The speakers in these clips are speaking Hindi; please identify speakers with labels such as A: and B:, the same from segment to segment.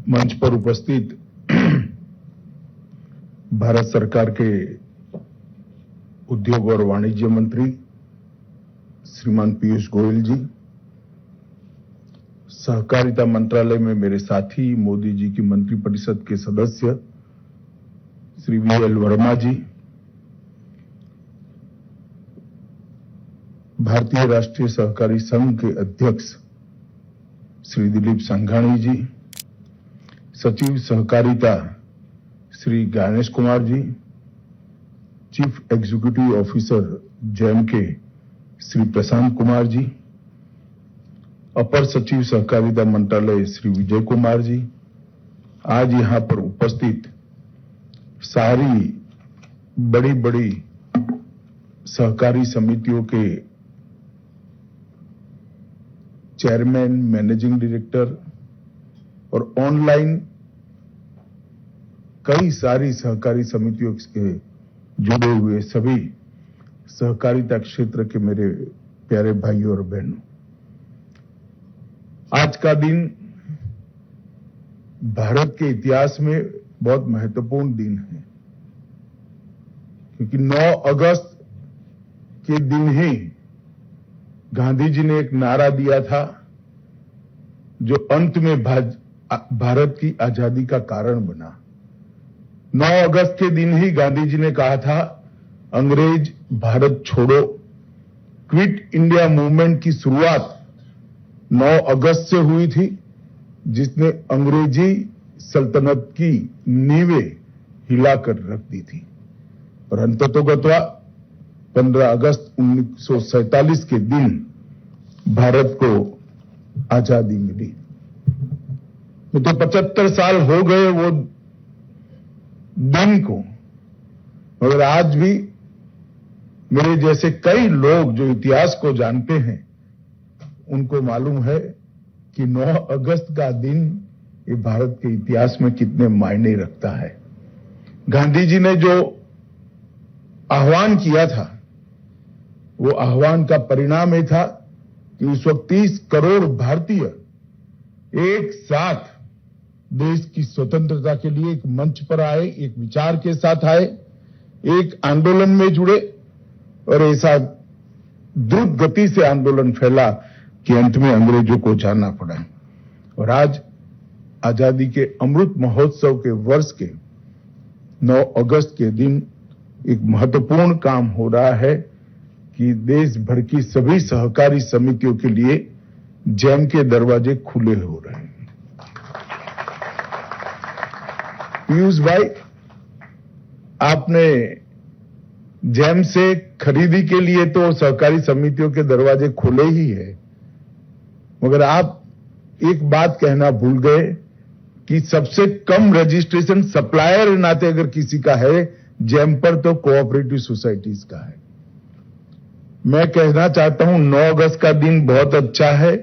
A: मंच पर उपस्थित भारत सरकार के उद्योग और वाणिज्य मंत्री श्रीमान पीयूष गोयल जी, सहकारिता मंत्रालय में मेरे साथी मोदी जी की मंत्रिपरिषद के सदस्य श्री वीएल वर्मा जी, भारतीय राष्ट्रीय सहकारी संघ के अध्यक्ष श्री दिलीप संघानी जी, सचिव सहकारिता Shri Ganesh Kumar ji, chief executive officer jam के श्री प्रशांत कुमार जी, अपर सचिव सहकारिता मंत्रालय श्री विजय कुमार जी, आज यहां पर उपस्थित सारी बड़ी बड़ी सहकारी समितियों के चेयरमैन, मैनेजिंग डायरेक्टर और ऑनलाइन कई सारी सहकारी समितियों के जुड़े हुए सभी सहकारिता क्षेत्र के मेरे प्यारे भाइयों और बहनों, आज का दिन भारत के इतिहास में बहुत महत्वपूर्ण दिन है, क्योंकि 9 अगस्त के दिन ही गांधी जी ने एक नारा दिया था जो अंत में भारत की आजादी का कारण बना। 9 अगस्त के दिन ही गांधी जी ने कहा था, अंग्रेज भारत छोड़ो। क्विट इंडिया मूवमेंट की शुरुआत 9 अगस्त से हुई थी, जिसने अंग्रेजी सल्तनत की नींवें हिलाकर रख दी थी और अंततोगत्वा 15 अगस्त 1947 के दिन भारत को आजादी मिली। तो 75 साल हो गए वो दिन को, मगर आज भी मेरे जैसे कई लोग जो इतिहास को जानते हैं उनको मालूम है कि 9 अगस्त का दिन ये भारत के इतिहास में कितने मायने रखता है। गांधी जी ने जो आह्वान किया था, वो आह्वान का परिणाम ये था कि उस वक्त 30 करोड़ भारतीय एक साथ देश की स्वतंत्रता के लिए एक मंच पर आए, एक विचार के साथ आए, एक आंदोलन में जुड़े और ऐसा द्रुत गति से आंदोलन फैला कि अंत में अंग्रेजों को जाना पड़ा। और आज आजादी के अमृत महोत्सव के वर्ष के 9 अगस्त के दिन एक महत्वपूर्ण काम हो रहा है कि देश भर की सभी सहकारी समितियों के लिए जैम के दरवाजे खुले हो रहे हैं। पीयूष भाई, आपने जैम से खरीदी के लिए तो सहकारी समितियों के दरवाजे खुले ही है, मगर आप एक बात कहना भूल गए कि सबसे कम रजिस्ट्रेशन सप्लायर नाते अगर किसी का है जैम पर, तो कोऑपरेटिव सोसाइटीज का है। मैं कहना चाहता हूं 9 अगस्त का दिन बहुत अच्छा है,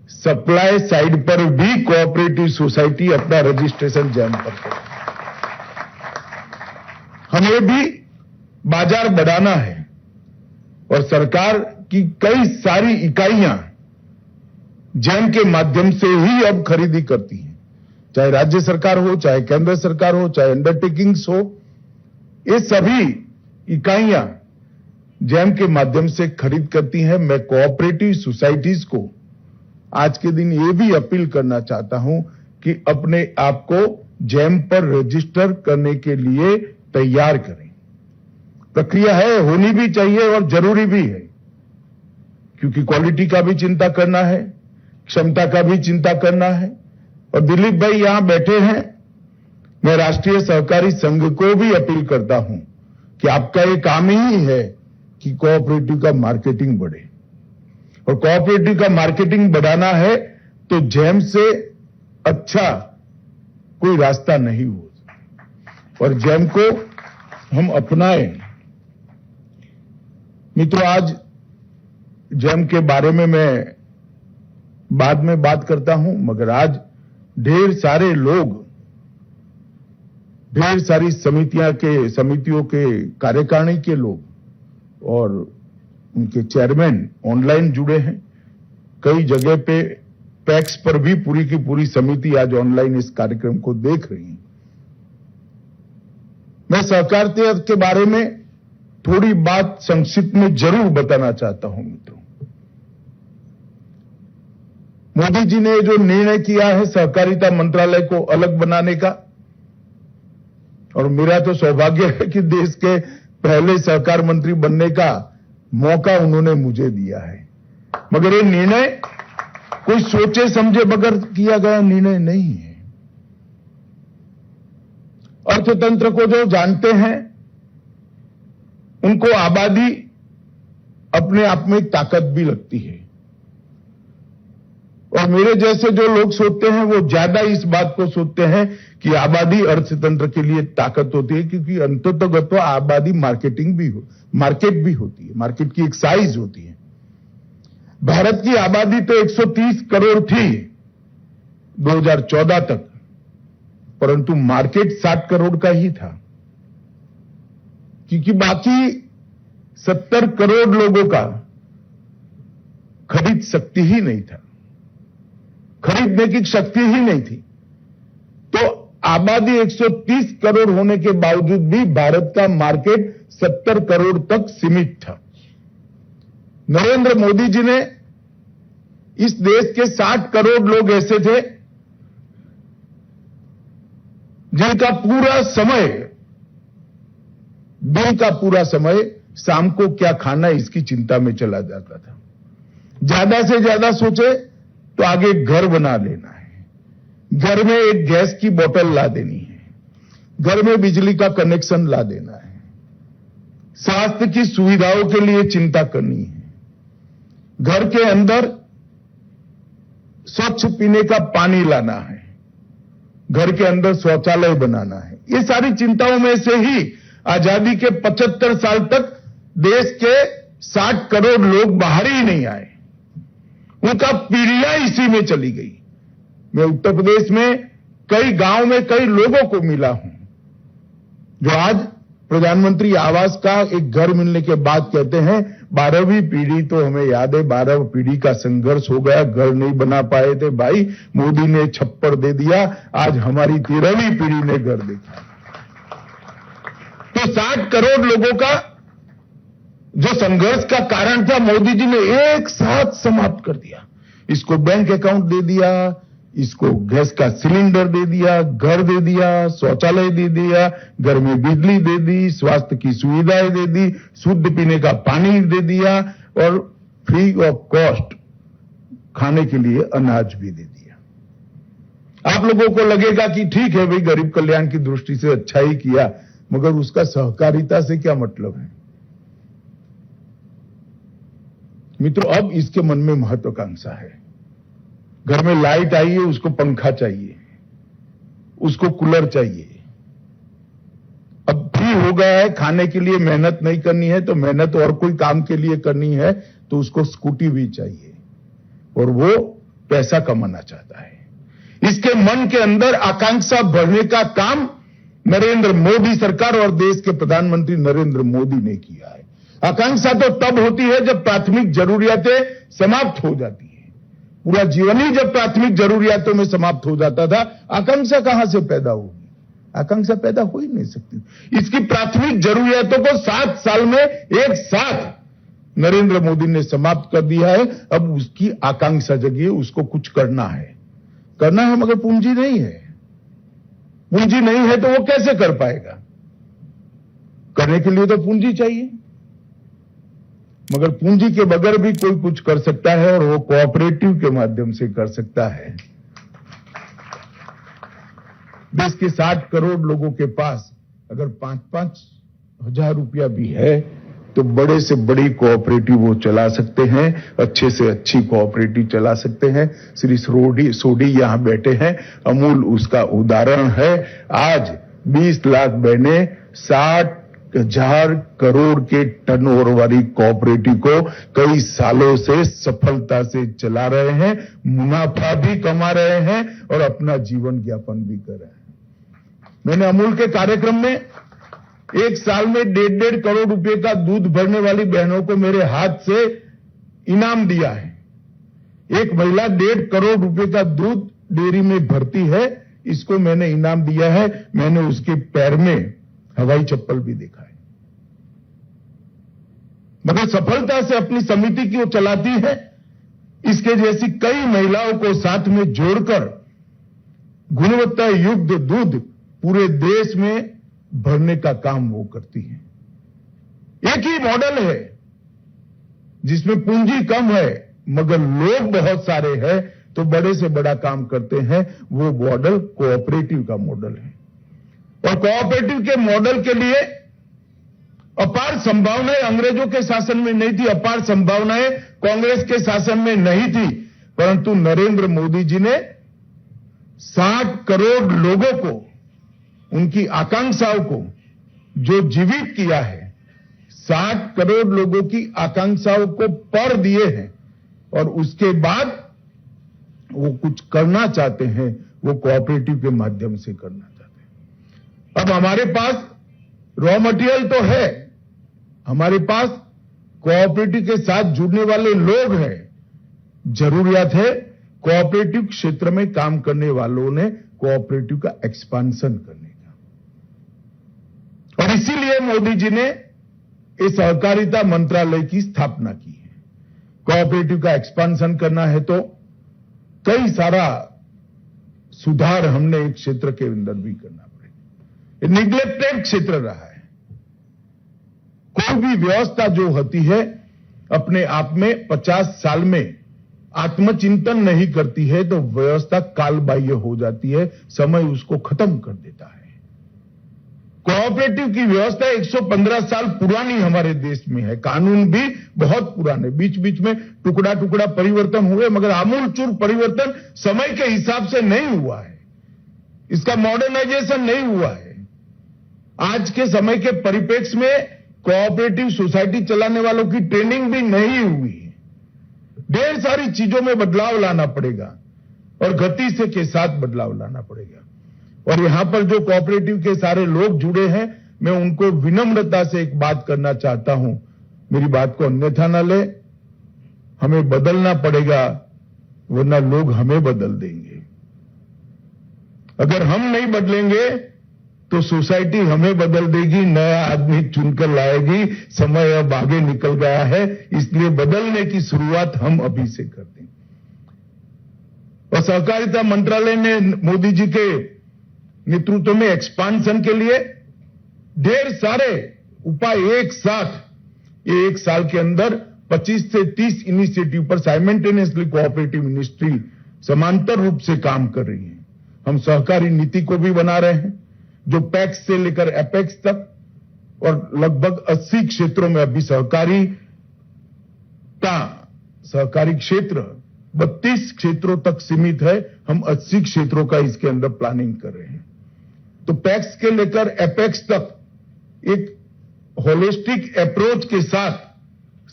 A: सप्लाई साइड पर भी कोऑपरेटिव सोसाइटी अपना रजिस्ट्रेशन जैम पर करे। हमें भी बाजार बढ़ाना है और सरकार की कई सारी इकाइयां जैम के माध्यम से ही अब खरीदी करती हैं, चाहे राज्य सरकार हो, चाहे केंद्र सरकार हो, चाहे अंडरटेकिंग्स हो, ये सभी इकाइयां जैम के माध्यम से खरीद करती हैं। मैं कोऑपरेटिव सोसाइटीज को आज के दिन ये भी अपील करना चाहता हूं कि अपने आप को जैम पर रजिस्टर करने के लिए तैयार करें। प्रक्रिया है, होनी भी चाहिए और जरूरी भी है, क्योंकि क्वालिटी का भी चिंता करना है, क्षमता का भी चिंता करना है। और दिलीप भाई यहां बैठे हैं, मैं राष्ट्रीय सहकारी संघ को भी अपील करता हूं कि आपका ये काम ही है कि कोऑपरेटिव का मार्केटिंग बढ़े, और कोऑपरेटिव का मार्केटिंग बढ़ाना है तो जैम से अच्छा कोई रास्ता नहीं हो, और जैम को हम अपनाएं। मित्रों, आज जैम के बारे में मैं बाद में बात करता हूं, मगर आज ढेर सारे लोग, ढेर सारी समितियों के कार्यकारिणी के लोग और उनके चेयरमैन ऑनलाइन जुड़े हैं। कई जगह पे पैक्स पर भी पूरी की पूरी समिति आज ऑनलाइन इस कार्यक्रम को देख रही है। मैं सहकारिता के बारे में थोड़ी बात संक्षिप्त में जरूर बताना चाहता हूं मित्रों। मोदी जी ने जो निर्णय किया है सहकारिता मंत्रालय को अलग बनाने का, और मेरा तो सौभाग्य है कि देश के पहले सहकार मंत्री बनने का मौका उन्होंने मुझे दिया है। मगर ये निर्णय कोई सोचे समझे बगैर किया गया निर्णय नहीं है। अर्थतंत्र को जो जानते हैं उनको आबादी अपने आप में एक ताकत भी लगती है, और मेरे जैसे जो लोग सोचते हैं वो ज्यादा इस बात को सोचते हैं कि आबादी अर्थतंत्र के लिए ताकत होती है, क्योंकि अंततः आबादी मार्केट भी होती है, मार्केट की एक साइज होती है। भारत की आबादी तो 130 करोड़ थी 2014 तक, परंतु मार्केट 60 करोड़ का ही था, क्योंकि बाकी 70 करोड़ लोगों का खरीद शक्ति ही नहीं था, खरीदने की शक्ति ही नहीं थी। तो आबादी 130 करोड़ होने के बावजूद भी भारत का मार्केट 70 करोड़ तक सीमित था। नरेंद्र मोदी जी ने इस देश के 60 करोड़ लोग ऐसे थे जिनका पूरा समय, दिन का पूरा समय शाम को क्या खाना है इसकी चिंता में चला जाता था। ज्यादा से ज्यादा सोचे तो आगे घर बना लेना है, घर में एक गैस की बोतल ला देनी है, घर में बिजली का कनेक्शन ला देना है, स्वास्थ्य की सुविधाओं के लिए चिंता करनी है, घर के अंदर स्वच्छ पीने का पानी लाना है, घर के अंदर शौचालय बनाना है। ये सारी चिंताओं में से ही आजादी के 75 साल तक देश के 60 करोड़ लोग बाहर ही नहीं आए, उनका पीढ़ियां इसी में चली गई। मैं उत्तर प्रदेश में कई गांव में कई लोगों को मिला हूं जो आज प्रधानमंत्री आवास का एक घर मिलने के बाद कहते हैं 12वीं पीढ़ी तो हमें याद है, 12 पीढ़ी का संघर्ष हो गया, घर नहीं बना पाए थे भाई, मोदी ने छप्पर दे दिया, आज हमारी 13वीं पीढ़ी ने घर देखा। तो 60 करोड़ लोगों का जो संघर्ष का कारण था मोदी जी ने एक साथ समाप्त कर दिया। इसको बैंक अकाउंट दे दिया, इसको गैस का सिलेंडर दे दिया, घर दे दिया, शौचालय दे दिया, घर में बिजली दे दी, स्वास्थ्य की सुविधाएं दे दी, शुद्ध पीने का पानी दे दिया, और फ्री ऑफ कॉस्ट खाने के लिए अनाज भी दे दिया। आप लोगों को लगेगा कि ठीक है भाई, गरीब कल्याण की दृष्टि से अच्छा ही किया, मगर उसका सहकारिता से क्या मतलब है? मित्रों, अब इसके मन में महत्वाकांक्षा है। घर में लाइट आई है, उसको पंखा चाहिए, उसको कूलर चाहिए। अब फ्री हो गया है, खाने के लिए मेहनत नहीं करनी है, तो मेहनत और कोई काम के लिए करनी है तो उसको स्कूटी भी चाहिए, और वो पैसा कमाना चाहता है। इसके मन के अंदर आकांक्षा बढ़ने का काम नरेंद्र मोदी सरकार और देश के प्रधानमंत्री नरेंद्र मोदी ने किया है। आकांक्षा तो तब होती है जब प्राथमिक जरूरियातें समाप्त हो जाती है। पूरा जीवन ही जब प्राथमिक जरूरियातों में समाप्त हो जाता था, आकांक्षा कहां से पैदा होगी? आकांक्षा पैदा हो ही नहीं सकती। इसकी प्राथमिक जरूरियातों को 7 साल में एक साथ नरेंद्र मोदी ने समाप्त कर दिया है। अब उसकी आकांक्षा जगी है, उसको कुछ करना है, मगर पूंजी नहीं है। पूंजी नहीं है तो वो कैसे कर पाएगा? करने के लिए तो पूंजी चाहिए, मगर पूंजी के बगैर भी कोई कुछ कर सकता है, और वो कोऑपरेटिव के माध्यम से कर सकता है। देश के 60 करोड़ लोगों के पास अगर 5-5 हजार रुपया भी है तो बड़े से बड़ी कोऑपरेटिव वो चला सकते हैं, अच्छे से अच्छी कोऑपरेटिव चला सकते हैं। श्री सोडी यहां बैठे हैं, अमूल उसका उदाहरण है। आज 20 लाख बहनें 60,000 करोड़ के टर्नओवर वाली कोऑपरेटिव को कई सालों से सफलता से चला रहे हैं, मुनाफा भी कमा रहे हैं और अपना जीवन यापन भी कर रहे हैं। मैंने अमूल के कार्यक्रम में एक साल में 1.5 करोड़ रुपए का दूध भरने वाली बहनों को मेरे हाथ से इनाम दिया है। एक महिला 1.5 करोड़ रुपए का दूध डेयरी में भरती है, इसको मैंने इनाम दिया है। मैंने उसके पैर में हवाई चप्पल भी देखा है, मगर सफलता से अपनी समिति की वो चलाती है। इसके जैसी कई महिलाओं को साथ में जोड़कर गुणवत्ता युक्त दूध पूरे देश में भरने का काम वो करती है। एक ही मॉडल है जिसमें पूंजी कम है मगर लोग बहुत सारे हैं, तो बड़े से बड़ा काम करते हैं। वो मॉडल कोऑपरेटिव का मॉडल है, और कोऑपरेटिव के मॉडल के लिए अपार संभावनाएं अंग्रेजों के शासन में नहीं थी, अपार संभावनाएं कांग्रेस के शासन में नहीं थी, परंतु नरेंद्र मोदी जी ने 60 करोड़ लोगों को, उनकी आकांक्षाओं को जो जीवित किया है, 60 करोड़ लोगों की आकांक्षाओं को पर दिए हैं, और उसके बाद वो कुछ करना चाहते हैं, वो कोऑपरेटिव के माध्यम से करना चाहते हैं। अब हमारे पास रॉ मटेरियल तो है, हमारे पास कोऑपरेटिव के साथ जुड़ने वाले लोग हैं, जरूरियत है कोऑपरेटिव क्षेत्र में काम करने वालों ने कोऑपरेटिव का एक्सपांशन करने का। और इसीलिए मोदी जी ने इस सहकारिता मंत्रालय की स्थापना की है। कोऑपरेटिव का एक्सपांशन करना है तो कई सारा सुधार हमने एक क्षेत्र के अंदर भी करना पड़ेगा। ये निग्लेक्टेड क्षेत्र रहा है। कोई भी व्यवस्था जो होती है अपने आप में 50 साल में आत्मचिंतन नहीं करती है तो व्यवस्था कालबाह्य हो जाती है, समय उसको खत्म कर देता है। कोऑपरेटिव की व्यवस्था 115 साल पुरानी हमारे देश में है, कानून भी बहुत पुराने, बीच बीच में टुकड़ा टुकड़ा परिवर्तन हुए, मगर आमूलचूल परिवर्तन समय के हिसाब से नहीं हुआ है, इसका मॉडर्नाइजेशन नहीं हुआ है। आज के समय के परिप्रेक्ष्य में कोऑपरेटिव सोसाइटी चलाने वालों की ट्रेनिंग भी नहीं हुई है। ढेर सारी चीजों में बदलाव लाना पड़ेगा और गति से के साथ बदलाव लाना पड़ेगा। और यहां पर जो कोऑपरेटिव के सारे लोग जुड़े हैं, मैं उनको विनम्रता से एक बात करना चाहता हूं, मेरी बात को अन्यथा न ले, हमें बदलना पड़ेगा वरना लोग हमें बदल देंगे। अगर हम नहीं बदलेंगे तो सोसाइटी हमें बदल देगी, नया आदमी चुनकर लाएगी। समय अब आगे निकल गया है, इसलिए बदलने की शुरुआत हम अभी से कर दें। और सहकारिता मंत्रालय ने मोदी जी के नेतृत्व में एक्सपांशन के लिए ढेर सारे उपाय एक साथ, ये एक साल के अंदर 25 से 30 इनिशिएटिव पर साइमल्टेनियसली कोऑपरेटिव मिनिस्ट्री समांतर रूप से काम कर रही है। हम सहकारी नीति को भी बना रहे हैं, जो पैक्स से लेकर एपेक्स तक, और लगभग 80 क्षेत्रों में अभी सहकारी क्षेत्र 32 क्षेत्रों तक सीमित है। हम 80 क्षेत्रों का इसके अंदर प्लानिंग कर रहे हैं। तो पैक्स के लेकर एपेक्स तक एक होलिस्टिक अप्रोच के साथ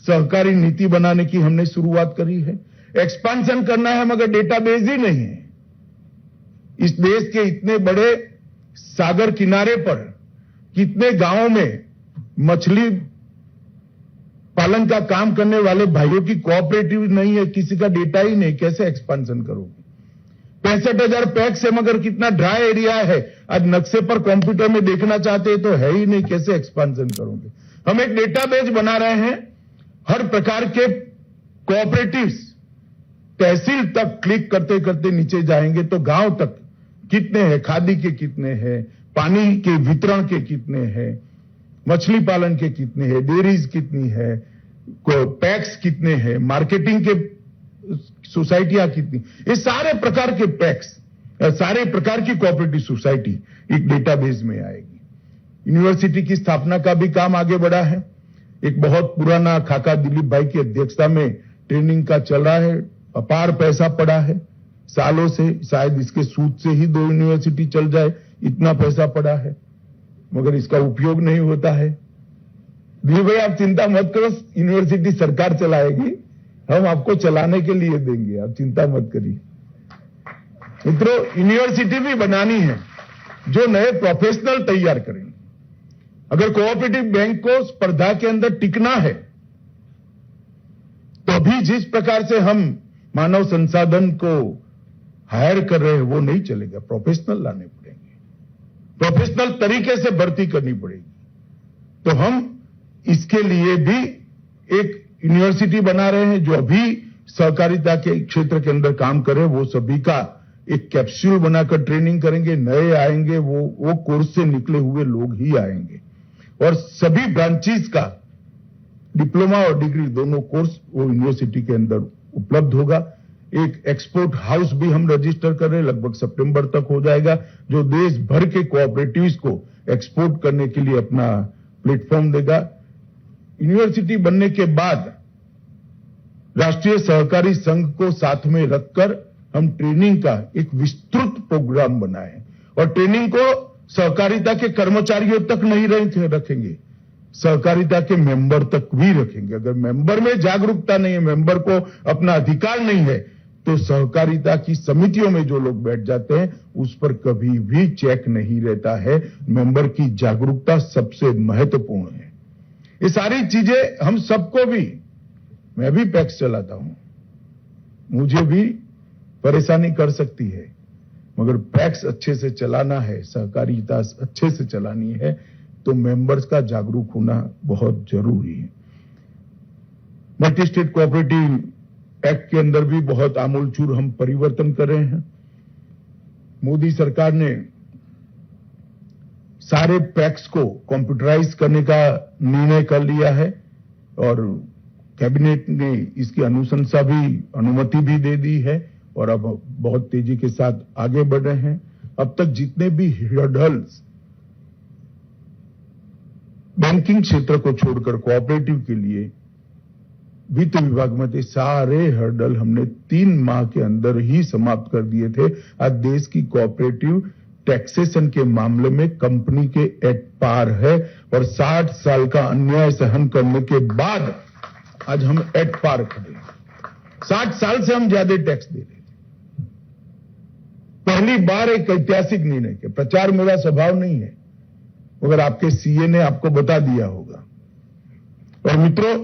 A: सहकारी नीति बनाने की हमने शुरुआत करी है। एक्सपांशन करना है मगर डेटाबेस ही नहीं है। इस देश के इतने बड़े सागर किनारे पर कितने गांवों में मछली पालन का काम करने वाले भाइयों की कोऑपरेटिव नहीं है, किसी का डेटा ही नहीं, कैसे एक्सपांशन करोगे? 65,000 पैक्स है मगर कितना ड्राई एरिया है, आज नक्शे पर कंप्यूटर में देखना चाहते तो है ही नहीं, कैसे एक्सपांशन करोगे? हम एक डेटाबेस बना रहे हैं, हर प्रकार के कोऑपरेटिव्स तहसील तक क्लिक करते करते नीचे जाएंगे तो गांव तक कितने हैं, खादी के कितने हैं, पानी के वितरण के कितने हैं, मछली पालन के कितने हैं, डेयरीज कितनी है, पैक्स कितने हैं, मार्केटिंग के सोसाइटियां कितनी, ये सारे प्रकार के पैक्स, सारे प्रकार की कोऑपरेटिव सोसाइटी एक डेटाबेस में आएगी। यूनिवर्सिटी की स्थापना का भी काम आगे बढ़ा है। एक बहुत पुराना खाका दिलीप भाई की अध्यक्षता में ट्रेनिंग का चल रहा है, अपार पैसा पड़ा है सालों से, शायद इसके सूद से ही 2 यूनिवर्सिटी चल जाए, इतना पैसा पड़ा है मगर इसका उपयोग नहीं होता है। दिलीप भाई आप चिंता मत करो, यूनिवर्सिटी सरकार चलाएगी, हम आपको चलाने के लिए देंगे, आप चिंता मत करिए। मित्रों, यूनिवर्सिटी भी बनानी है जो नए प्रोफेशनल तैयार करेंगे। अगर कोऑपरेटिव बैंक को स्पर्धा के अंदर टिकना है तो अभी जिस प्रकार से हम मानव संसाधन को हायर कर रहे हैं वो नहीं चलेगा, प्रोफेशनल लाने पड़ेंगे, प्रोफेशनल तरीके से भर्ती करनी पड़ेगी। तो हम इसके लिए भी एक यूनिवर्सिटी बना रहे हैं जो अभी सहकारिता के क्षेत्र के अंदर काम करे, वो सभी का एक कैप्सूल बनाकर ट्रेनिंग करेंगे, नए आएंगे वो कोर्स से निकले हुए लोग ही आएंगे और सभी ब्रांचेस का डिप्लोमा और डिग्री दोनों कोर्स वो यूनिवर्सिटी के अंदर उपलब्ध होगा। एक एक्सपोर्ट हाउस भी हम रजिस्टर कर रहे हैं, लगभग सितंबर तक हो जाएगा, जो देश भर के कोऑपरेटिव्स को एक्सपोर्ट करने के लिए अपना प्लेटफॉर्म देगा। यूनिवर्सिटी बनने के बाद राष्ट्रीय सहकारी संघ को साथ में रखकर हम ट्रेनिंग का एक विस्तृत प्रोग्राम बनाए और ट्रेनिंग को सहकारिता के कर्मचारियों तक नहीं रखेंगे, सहकारिता के मेंबर तक भी रखेंगे। अगर मेंबर में जागरूकता नहीं है, मेंबर को अपना अधिकार नहीं है, तो सहकारिता की समितियों में जो लोग बैठ जाते हैं उस पर कभी भी चेक नहीं रहता है। मेंबर की जागरूकता सबसे महत्वपूर्ण है। ये सारी चीजें हम सबको भी, मैं भी पैक्स चलाता हूं, मुझे भी परेशानी कर सकती है, मगर पैक्स अच्छे से चलाना है, सहकारिता अच्छे से चलानी है तो मेंबर्स का जागरूक होना बहुत जरूरी है। मल्टी स्टेट कोऑपरेटिव एक्ट के अंदर भी बहुत आमूलचूल हम परिवर्तन कर रहे हैं। मोदी सरकार ने सारे पैक्स को कंप्यूटराइज करने का निर्णय कर लिया है और कैबिनेट ने इसकी अनुशंसा भी, अनुमति भी दे दी है और अब बहुत तेजी के साथ आगे बढ़ रहे हैं। अब तक जितने भी हर्डल्स बैंकिंग क्षेत्र को छोड़कर कोऑपरेटिव के लिए वित्त विभाग में थे, सारे हर्डल हमने 3 माह के अंदर ही समाप्त कर दिए थे। आज देश की कोऑपरेटिव टैक्सेशन के मामले में कंपनी के एट पार है और 60 साल का अन्याय सहन करने के बाद आज हम एट पार खड़े हैं। 60 साल से हम ज्यादा टैक्स दे रहे थे। पहली बार एक ऐतिहासिक निर्णय के, प्रचार मेरा स्वभाव नहीं है मगर आपके सीए ने आपको बता दिया होगा। और मित्रों,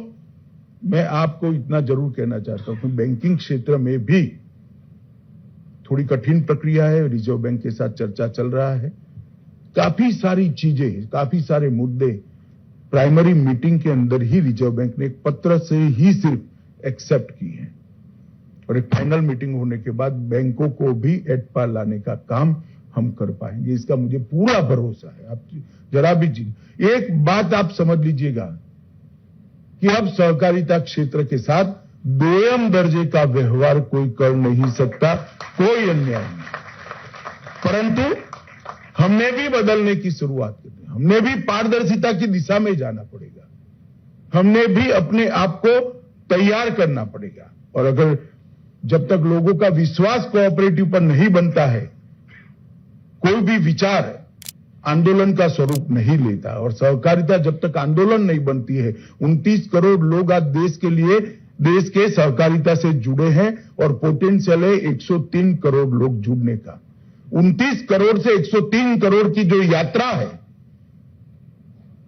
A: मैं आपको इतना जरूर कहना चाहता हूं कि बैंकिंग क्षेत्र में भी थोड़ी कठिन प्रक्रिया है। रिजर्व बैंक के साथ चर्चा चल रहा है। काफी सारी चीजें, काफी सारे मुद्दे प्राइमरी मीटिंग के अंदर ही रिजर्व बैंक ने एक पत्र से ही सिर्फ एक्सेप्ट की है और एक फाइनल मीटिंग होने के बाद बैंकों को भी एट पार लाने का काम हम कर पाएंगे, इसका मुझे पूरा भरोसा है। आप जरा भी एक बात आप समझ लीजिएगा कि अब सहकारिता क्षेत्र के साथ दोयम दर्जे का व्यवहार कोई कर नहीं सकता, कोई अन्याय नहीं। परंतु हमने भी बदलने की शुरुआत करनी है, हमने भी पारदर्शिता की दिशा में जाना पड़ेगा, हमने भी अपने आप को तैयार करना पड़ेगा। और अगर जब तक लोगों का विश्वास कोऑपरेटिव पर नहीं बनता है, कोई भी विचार आंदोलन का स्वरूप नहीं लेता और सहकारिता जब तक आंदोलन नहीं बनती है, 29 करोड़ लोग आज देश के सहकारिता से जुड़े हैं और पोटेंशियल है 103 करोड़ लोग जुड़ने का। 29 करोड़ से 103 करोड़ की जो यात्रा है,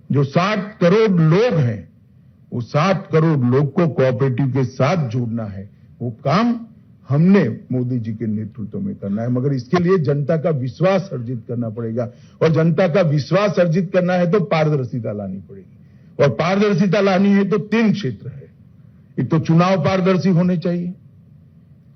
A: जो 60 करोड़ लोग हैं, वो 60 करोड़ लोग को कोऑपरेटिव के साथ जोड़ना है। वो काम हमने मोदी जी के नेतृत्व में करना है, मगर इसके लिए जनता का विश्वास अर्जित करना पड़ेगा और जनता का विश्वास अर्जित करना है तो पारदर्शिता लानी पड़ेगी। और पारदर्शिता लानी है तो 3 क्षेत्र है। एक तो चुनाव पारदर्शी होने चाहिए,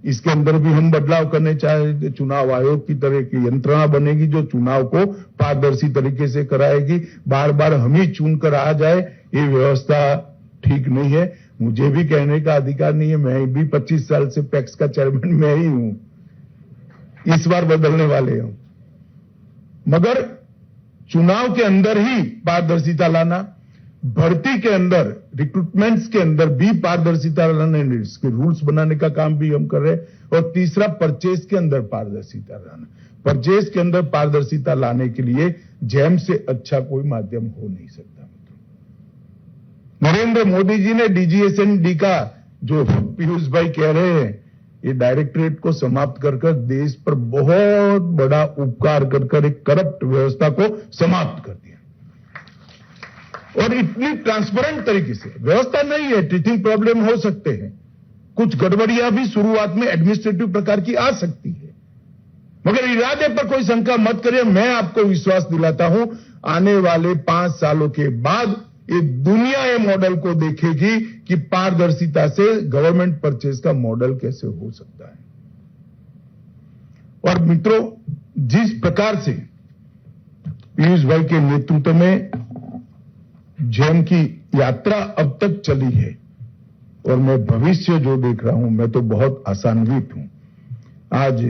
A: इसके अंदर भी हम बदलाव करने चाहिए। चुनाव आयोग की तरह की यंत्रणा बनेगी जो चुनाव को पारदर्शी तरीके से कराएगी। बार बार हम ही चुनकर आ जाए, ये व्यवस्था ठीक नहीं है। मुझे भी कहने का अधिकार नहीं है, मैं भी 25 साल से पैक्स का चेयरमैन मैं ही हूं, इस बार बदलने वाले हूं। मगर चुनाव के अंदर ही पारदर्शिता लाना, भर्ती के अंदर, रिक्रूटमेंट्स के अंदर भी पारदर्शिता लाना, इसके रूल्स बनाने का काम भी हम कर रहे हैं। और तीसरा, परचेज के अंदर पारदर्शिता लाना। परचेज के अंदर पारदर्शिता लाने के लिए जैम से अच्छा कोई माध्यम हो नहीं सकता। नरेंद्र मोदी जी ने डीजीएसएनडी का, जो पीयूष भाई कह रहे हैं, ये डायरेक्टरेट को समाप्त कर देश पर बहुत बड़ा उपकार कर एक करप्ट व्यवस्था को समाप्त कर दिया। और इतनी ट्रांसपेरेंट तरीके से, व्यवस्था नहीं है, टीचिंग प्रॉब्लम हो सकते हैं, कुछ गड़बड़ियां भी शुरुआत में एडमिनिस्ट्रेटिव प्रकार की आ सकती है, मगर इरादे पर कोई शंका मत करिए। मैं आपको विश्वास दिलाता हूं, आने वाले 5 सालों के बाद ये दुनिया ये मॉडल को देखेगी कि पारदर्शिता से गवर्नमेंट परचेज का मॉडल कैसे हो सकता है। और मित्रों, जिस प्रकार से पीयूष भाई के नेतृत्व में जेम की यात्रा अब तक चली है और मैं भविष्य जो देख रहा हूं, मैं तो बहुत आशान्वित हूं। आज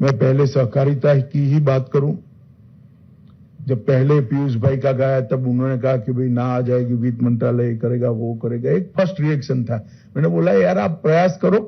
A: मैं पहले सहकारिता की ही बात करूं, जब पहले पीयूष भाई का गाया तब उन्होंने कहा कि भाई ना आ जाएगी, वित्त मंत्रालय करेगा, वो करेगा। एक फर्स्ट रिएक्शन था, मैंने बोला यार आप प्रयास करो,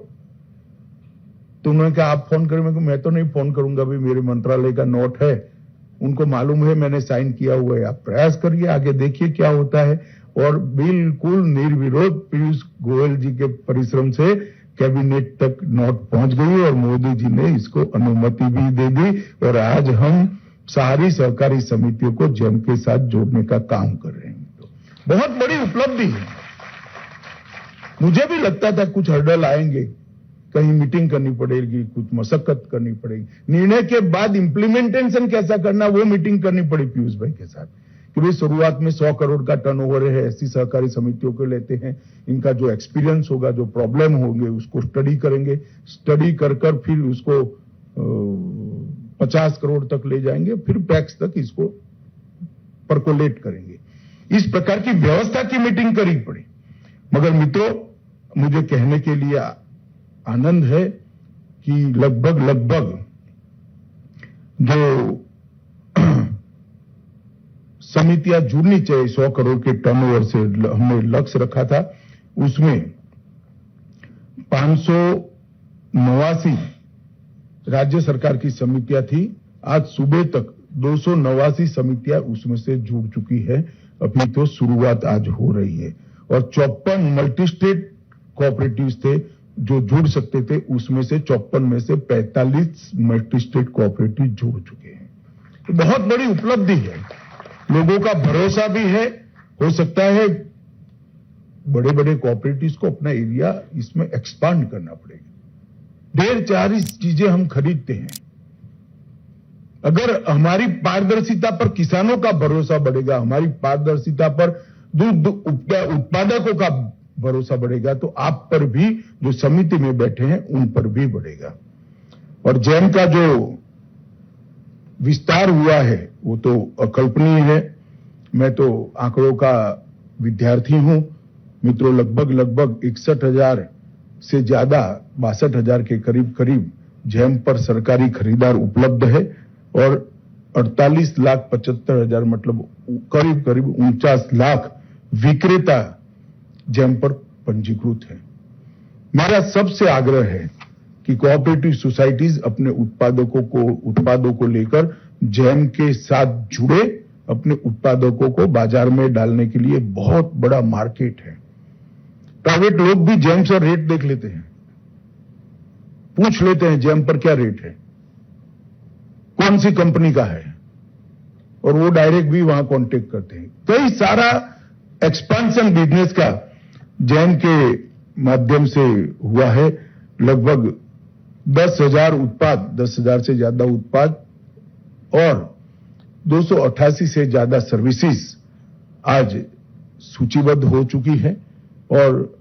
A: तो उन्होंने कहा आप फोन करें। मैं तो नहीं फोन करूंगा, भाई मेरे मंत्रालय का नोट है, उनको मालूम है मैंने साइन किया हुआ है, आप प्रयास करिए, आगे देखिए क्या होता है। और बिल्कुल निर्विरोध पीयूष गोयल जी के परिश्रम से कैबिनेट तक नोट पहुंच गई और मोदी जी ने इसको अनुमति भी दे दी और आज हम सारी सहकारी समितियों को जेम के साथ जोड़ने का काम कर रहे हैं। तो बहुत बड़ी उपलब्धि है। मुझे भी लगता था कुछ हर्डल आएंगे, कहीं मीटिंग करनी पड़ेगी, कुछ मशक्कत करनी पड़ेगी। निर्णय के बाद इंप्लीमेंटेशन कैसा करना, वो मीटिंग करनी पड़ी पीयूष भाई के साथ कि भाई शुरुआत में 100 करोड़ का टर्नओवर है, ऐसी सहकारी समितियों को लेते हैं, इनका जो एक्सपीरियंस होगा, जो प्रॉब्लम होंगे उसको स्टडी करेंगे, स्टडी कर फिर उसको 50 करोड़ तक ले जाएंगे, फिर पैक्स तक इसको परकोलेट करेंगे। इस प्रकार की व्यवस्था की मीटिंग करनी पड़ी। मगर मित्रों, मुझे कहने के लिए आनंद है कि लगभग जो समितियां जुड़नी चाहिए 100 करोड़ के टर्नओवर से हमने लक्ष्य रखा था, उसमें 589 राज्य सरकार की समितियां थी। आज सुबह तक 289 समितियां उसमें से जुड़ चुकी है। अभी तो शुरुआत आज हो रही है और 54 मल्टी स्टेट कोऑपरेटिव्स थे जो जुड़ सकते थे, उसमें से 54 में से 45 मल्टी स्टेट कोऑपरेटिव जुड़ चुके हैं। तो बहुत बड़ी उपलब्धि है, लोगों का भरोसा भी है। हो सकता है बड़े बड़े कोऑपरेटिव्स को अपना एरिया इसमें एक्सपांड करना पड़ेगा। ढेर सारी चीजें हम खरीदते हैं, अगर हमारी पारदर्शिता पर किसानों का भरोसा बढ़ेगा, हमारी पारदर्शिता पर दूध उत्पादकों का भरोसा बढ़ेगा, तो आप पर भी जो समिति में बैठे हैं उन पर भी बढ़ेगा। और जेम का जो विस्तार हुआ है वो तो अकल्पनीय है। मैं तो आंकड़ों का विद्यार्थी हूं मित्रों, लगभग 61,000 से ज्यादा 62,000 के करीब जेम पर सरकारी खरीदार उपलब्ध है और 48,75,000 मतलब करीब 49 लाख विक्रेता जेम पर पंजीकृत है। मेरा सबसे आग्रह है कि कोऑपरेटिव सोसाइटीज अपने उत्पादों को लेकर जेम के साथ जुड़े, अपने उत्पादकों को बाजार में डालने के लिए बहुत बड़ा मार्केट है। प्राइवेट लोग भी जेम से रेट देख लेते हैं, पूछ लेते हैं जेम पर क्या रेट है, कौन सी कंपनी का है, और वो डायरेक्ट भी वहां कांटेक्ट करते हैं। कई सारा एक्सपेंशन बिजनेस का जेम के माध्यम से हुआ है। लगभग 10,000 से ज्यादा उत्पाद और 288 से ज्यादा सर्विसेज आज सूचीबद्ध हो चुकी है और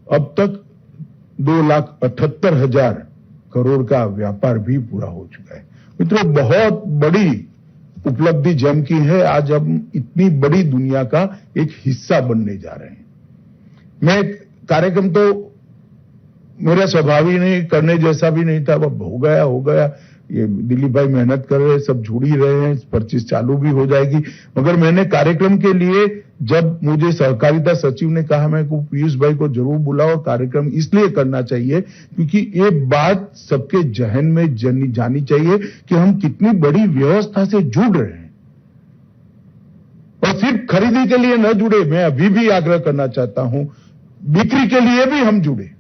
A: अब तक 2,78,000 करोड़ का व्यापार भी पूरा हो चुका है। मित्रों, बहुत बड़ी उपलब्धि जेम की है। आज हम इतनी बड़ी दुनिया का एक हिस्सा बनने जा रहे हैं। मैं कार्यक्रम तो मेरा स्वभाव ही नहीं, करने जैसा भी नहीं था, अब हो गया। ये दिलीप भाई मेहनत कर रहे हैं, सब जुड़ ही रहे हैं, पर्चेस चालू भी हो जाएगी। मगर मैंने कार्यक्रम के लिए जब मुझे सहकारिता सचिव ने कहा मैं को पीयूष भाई को जरूर बुलाओ, कार्यक्रम इसलिए करना चाहिए क्योंकि ये बात सबके जहन में जानी चाहिए कि हम कितनी बड़ी व्यवस्था से जुड़ रहे हैं और सिर्फ खरीदी के लिए न जुड़े। मैं अभी भी आग्रह करना चाहता हूं, बिक्री के लिए भी हम जुड़े।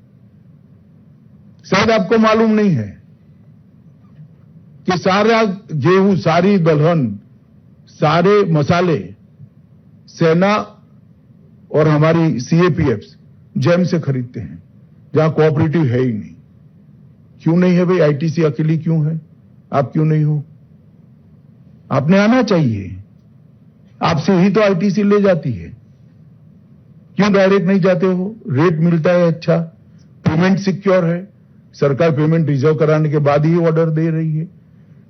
A: शायद आपको मालूम नहीं है कि सारा गेहूं, सारी दलहन, सारे मसाले सेना और हमारी सीएपीएफ जैम से खरीदते हैं, जहां कोऑपरेटिव है ही नहीं। क्यों नहीं है भाई? आईटीसी अकेली क्यों है? आप क्यों नहीं हो? आपने आना चाहिए, आपसे ही तो आईटीसी ले जाती है। क्यों डायरेक्ट नहीं जाते हो? रेट मिलता है अच्छा, पेमेंट सिक्योर है, सरकार पेमेंट रिजर्व कराने के बाद ही ऑर्डर दे रही है।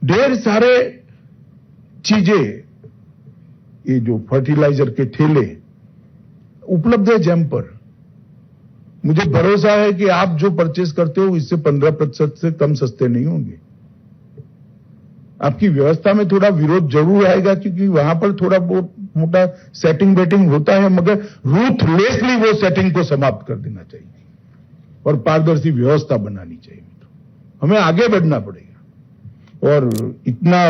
A: ढेर सारे चीजें, ये जो फर्टिलाइजर के ठेले उपलब्ध है जैम पर। मुझे भरोसा है कि आप जो परचेस करते हो इससे 15% से कम सस्ते नहीं होंगे। आपकी व्यवस्था में थोड़ा विरोध जरूर आएगा, क्योंकि वहां पर थोड़ा बहुत मोटा सेटिंग बेटिंग होता है, मगर रूथलेसली वो सेटिंग को समाप्त कर देना चाहिए और पारदर्शी व्यवस्था बनानी चाहिए। हमें आगे बढ़ना पड़ेगा और इतना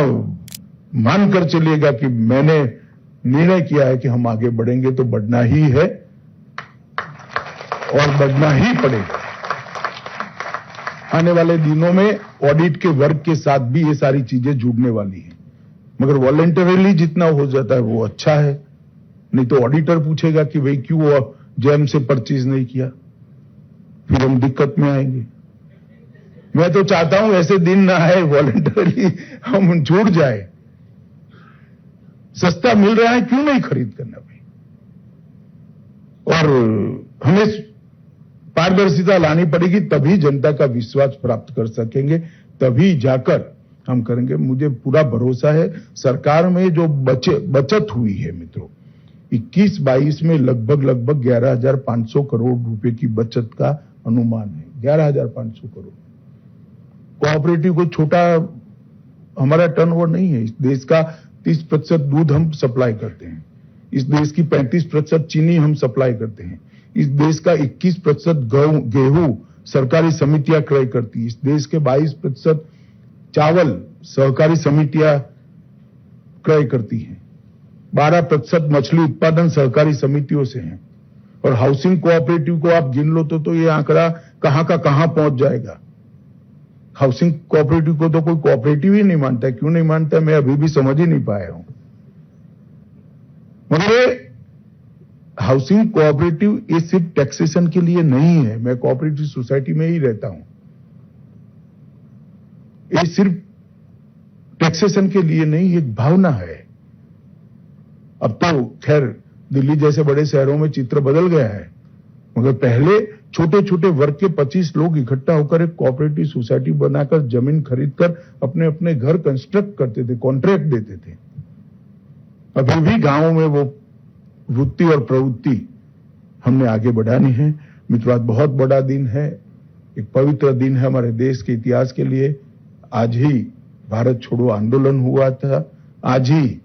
A: मानकर चलिएगा कि मैंने निर्णय किया है कि हम आगे बढ़ेंगे तो बढ़ना ही है और बढ़ना ही पड़ेगा। आने वाले दिनों में ऑडिट के वर्क के साथ भी ये सारी चीजें जुड़ने वाली हैं, मगर वॉलंटरीली जितना हो जाता है वो अच्छा है। नहीं तो ऑडिटर पूछेगा कि भाई क्यों जैम से परचेज नहीं किया, फिर हम दिक्कत में आएंगे। मैं तो चाहता हूं ऐसे दिन ना आए, वॉलंटरीली हम जुड़ जाए। सस्ता मिल रहा है, क्यों नहीं खरीद करना भाई? और हमें पारदर्शिता लानी पड़ेगी, तभी जनता का विश्वास प्राप्त कर सकेंगे, तभी जाकर हम करेंगे। मुझे पूरा भरोसा है सरकार में जो बचत हुई है मित्रों, 21-22 में लगभग 11,500 करोड़ रुपए की बचत का अनुमान है। 11,500 करोड़। कोऑपरेटिव को छोटा हमारा टर्नओवर नहीं है। इस देश का 30% दूध हम सप्लाई करते हैं, इस देश की 35% चीनी हम सप्लाई करते हैं, इस देश का 21% गेहूं सरकारी समितियां क्रय करती है, इस देश के 22% चावल सहकारी समितियां क्रय करती हैं, 12% मछली उत्पादन सहकारी समितियों से है। और हाउसिंग कोऑपरेटिव को आप गिन लो तो ये आंकड़ा कहां का कहां पहुंच जाएगा। हाउसिंग कोऑपरेटिव को तो कोई कोऑपरेटिव ही नहीं मानता है। क्यों नहीं मानता है मैं अभी भी समझ ही नहीं पाया हूं। मगर हाउसिंग कोऑपरेटिव ये सिर्फ टैक्सेशन के लिए नहीं है। मैं कोऑपरेटिव सोसाइटी में ही रहता हूं। ये सिर्फ टैक्सेशन के लिए नहीं, एक भावना है। अब तो खैर दिल्ली जैसे बड़े शहरों में चित्र बदल गया है, मगर पहले छोटे छोटे वर्ग के 25 लोग इकट्ठा होकर एक कोऑपरेटिव सोसाइटी बनाकर जमीन खरीदकर अपने अपने घर कंस्ट्रक्ट करते थे, कॉन्ट्रैक्ट देते थे। अभी भी गांवों में वो वृत्ति और प्रवृत्ति हमने आगे बढ़ानी है। मित्रों, आज बहुत बड़ा दिन है, एक पवित्र दिन है हमारे देश के इतिहास के लिए। आज ही भारत छोड़ो आंदोलन हुआ था, आज ही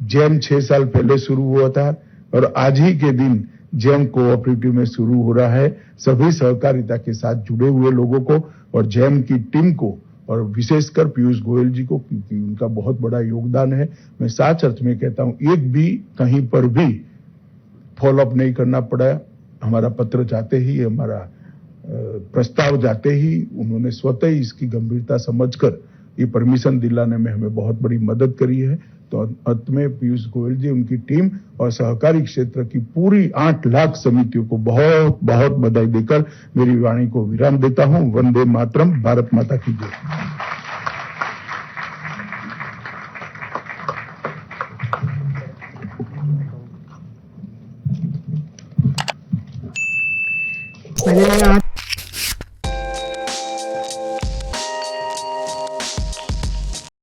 A: जैम 6 साल पहले शुरू हुआ था और आज ही के दिन जैम कोऑपरेटिव में शुरू हो रहा है। सभी सहकारिता के साथ जुड़े हुए लोगों को और जैम की टीम को और विशेषकर पीयूष गोयल जी को, क्योंकि उनका बहुत बड़ा योगदान है। मैं सच अर्थ में कहता हूं, एक भी कहीं पर भी फॉलो अप नहीं करना पड़ा। हमारा पत्र जाते ही, हमारा प्रस्ताव जाते ही उन्होंने स्वतः ही इसकी गंभीरता समझकर ये परमिशन दिलाने में हमें बहुत बड़ी मदद करी है। तो अंत में पीयूष गोयल जी, उनकी टीम और सहकारी क्षेत्र की पूरी 8 लाख समितियों को बहुत बहुत बधाई देकर मेरी वाणी को विराम देता हूं। वंदे मातरम। भारत माता की जय।
B: माननीय